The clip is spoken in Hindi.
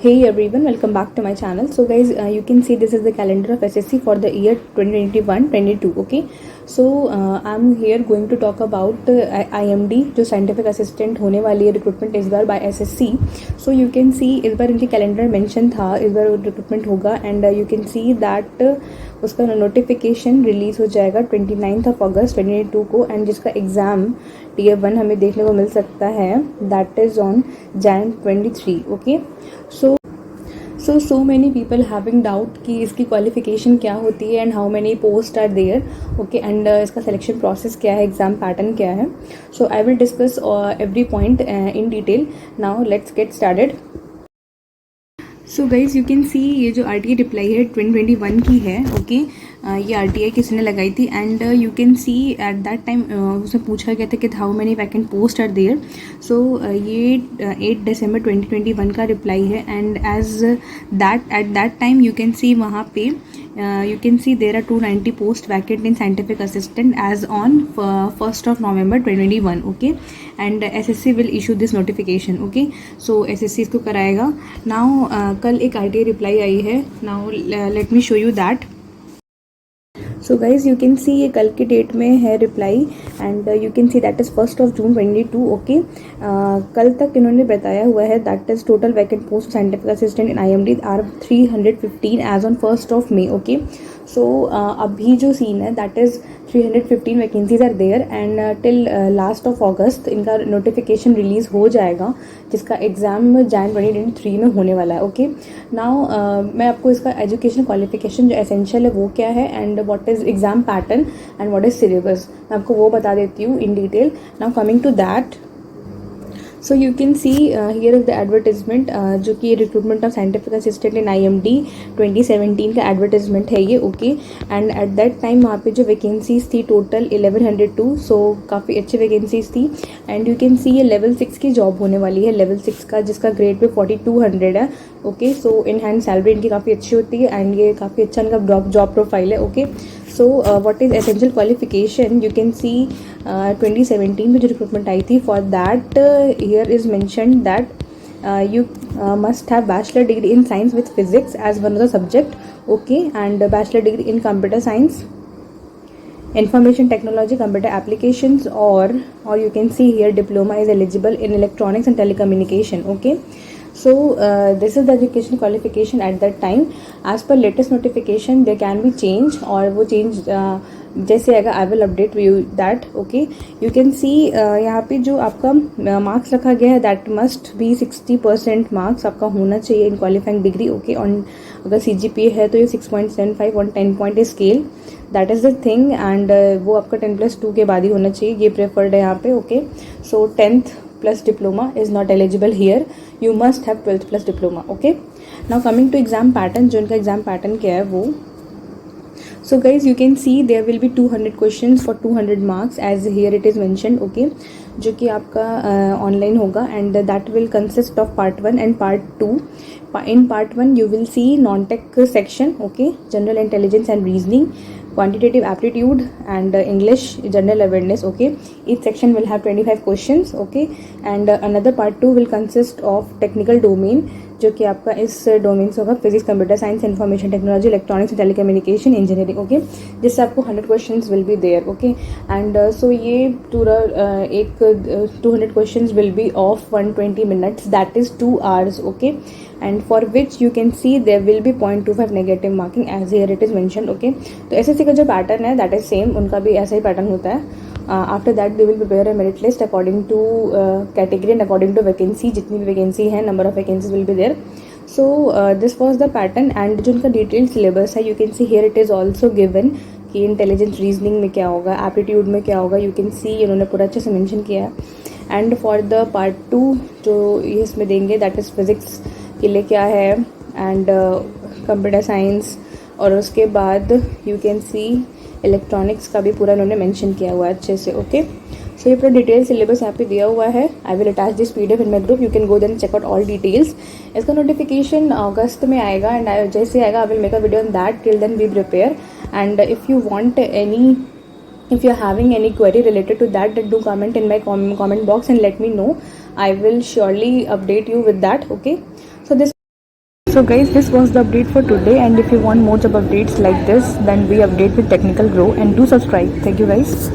Hey everyone, welcome back to my channel. So guys, you can see this is the calendar of SSC for the year 2021-22. Okay, so I'm here going to talk about IMD जो scientific assistant होने वाली है recruitment इस बार by SSC. So you can see इस बार इनके calendar mention था, इस बार recruitment होगा and you can see that उसका नोटिफिकेशन रिलीज़ हो जाएगा 29 अगस्त 2022 को एंड जिसका एग्ज़ाम Tier 1 हमें देखने को मिल सकता है that is on Jan 23. Okay, so many people having doubt कि इसकी क्वालिफिकेशन क्या होती है and how many post are there. Okay, and इसका सिलेक्शन प्रोसेस क्या है, एग्जाम पैटर्न क्या है. So I will discuss every point in detail. Now let's get started. So guys you can see ये जो RTI रिप्लाई है 2021 की है. ओके, ये RTI किसने लगाई थी and you can see at that time उससे पूछा गया था कि how many vacant post are there. So ये 8 दिसंबर 2021 का रिप्लाई है and as that at that time you can see वहाँ पे you can see there are 290 post vacant in scientific assistant as on 1st of November 2021. okay, and SSC will issue this notification. okay, so SSC इसको कराएगा. now कल एक RTI रिप्लाई आई है. now let me show you that. So guys you can see ये कल की डेट में है reply and you can see that is 1st of June 2022. Okay, कल तक इन्होंने बताया हुआ है that is total vacant post scientific assistant in IMD are 315 as on 1st of May. Okay, so अभी जो सीन है that is 315 vacancies are there and till last of August इनका नोटिफिकेशन रिलीज़ हो जाएगा जिसका एग्ज़ाम Jan 2023 में होने वाला है. ओके, नाउ मैं आपको इसका एजुकेशन क्वालिफिकेशन जो एसेंशियल है वो क्या है and what is exam pattern and what is syllabus मैं आपको वो बता देती हूँ in detail. Now coming to that, so you can see here is the advertisement जो कि recruitment of scientific assistant in IMD 2017 का एडवर्टिजमेंट है ये. Okay, and at that time वहाँ पे जो वैकेंसीज थी टोटल 1102. सो काफ़ी अच्छी वैकेंसीज थी एंड यू कैन सी ये लेवल 6 की जॉब होने वाली है, लेवल 6 का जिसका ग्रेड पे 4200 है. Okay, so in hand salary इनकी काफ़ी अच्छी होती है एंड ये काफ़ी अच्छा इनका जॉब प्रोफाइल है. Okay, so what is essential qualification, you can सी 2017 में जो रिक्रूटमेंट आई थी for that here is mentioned that you must have bachelor degree in science with physics as one of the subject. okay, and bachelor degree in computer science, information technology, computer applications, or you can see here diploma is eligible in electronics and telecommunication. okay, so this is the education qualification at that time. as per latest notification there can be change और वो change जैसे आएगा I will update you that. Okay, you can सी यहाँ पे जो आपका मार्क्स रखा गया है दैट मस्ट बी 60% मार्क्स आपका होना चाहिए इन क्वालिफाइंग डिग्री. ओके, ऑन अगर CGPA है तो ये 6.75 on 10 point scale, that is the thing and वो आपका 10+2 के बाद ही होना चाहिए, ये प्रेफर्ड है यहाँ पे. Okay, so 10th plus diploma is not eligible here, you must have 12th plus diploma. okay, now coming to exam pattern, जो इनका exam pattern क्या है वो. so guys you can see there will be 200 questions for 200 marks as here it is mentioned. okay, जो कि आपका ऑनलाइन होगा and that will consist of part 1 and part 2. in part 1 you will see non-tech section. okay, general intelligence and reasoning, quantitative aptitude and English general awareness. okay, each section will have 25 questions. okay, and another part 2 will consist of technical domain जो कि आपका इस डोमेन से होगा physics, computer science, information technology, electronics, telecommunication, engineering. Okay, जिससे आपको 100 questions will be there. Okay, and so ये पूरा एक 200 questions will be of 120 minutes that is 2 hours. Okay, and for which you can see there will be 0.25 negative marking as here it is mention. Okay, तो SSC का जो पैटर्न है दैट इज सेम, उनका भी ऐसा ही पैटर्न होता है. After that they will prepare a merit list according to category and according to vacancy, जितनी भी वैकेंसी है number of vacancies will be there. So this was the pattern and जो उनका डिटेल सिलेबस है you can see here it is also given कि इंटेलिजेंस रीजनिंग में क्या होगा, एप्टीट्यूड में क्या होगा. यू कैन सी इन्होंने पूरा अच्छे से मेंशन किया है. एंड फॉर द पार्ट 2 जो ये इसमें देंगे दैट इज़ फिजिक्स के लिए क्या है एंड कंप्यूटर साइंस, और उसके बाद यू कैन सी इलेक्ट्रॉनिक्स का भी पूरा इन्होंने मेंशन किया हुआ है अच्छे से. ओके, सो ये पूरा डिटेल सिलेबस यहाँ पे दिया हुआ है. I will attach this PDF in my group, you can go then check out all details. इसका नोटिफिकेशन अगस्त में आएगा एंड जैसे आएगा I will make a video on that. Till then be prepare and if you want any, if you're having any query related to that, then do comment in my comment box and let me know. I will surely update you with that. okay, so this So guys, this was the update for today, and if you want more job updates like this, then we update with Technical Grow, and do subscribe. Thank you guys.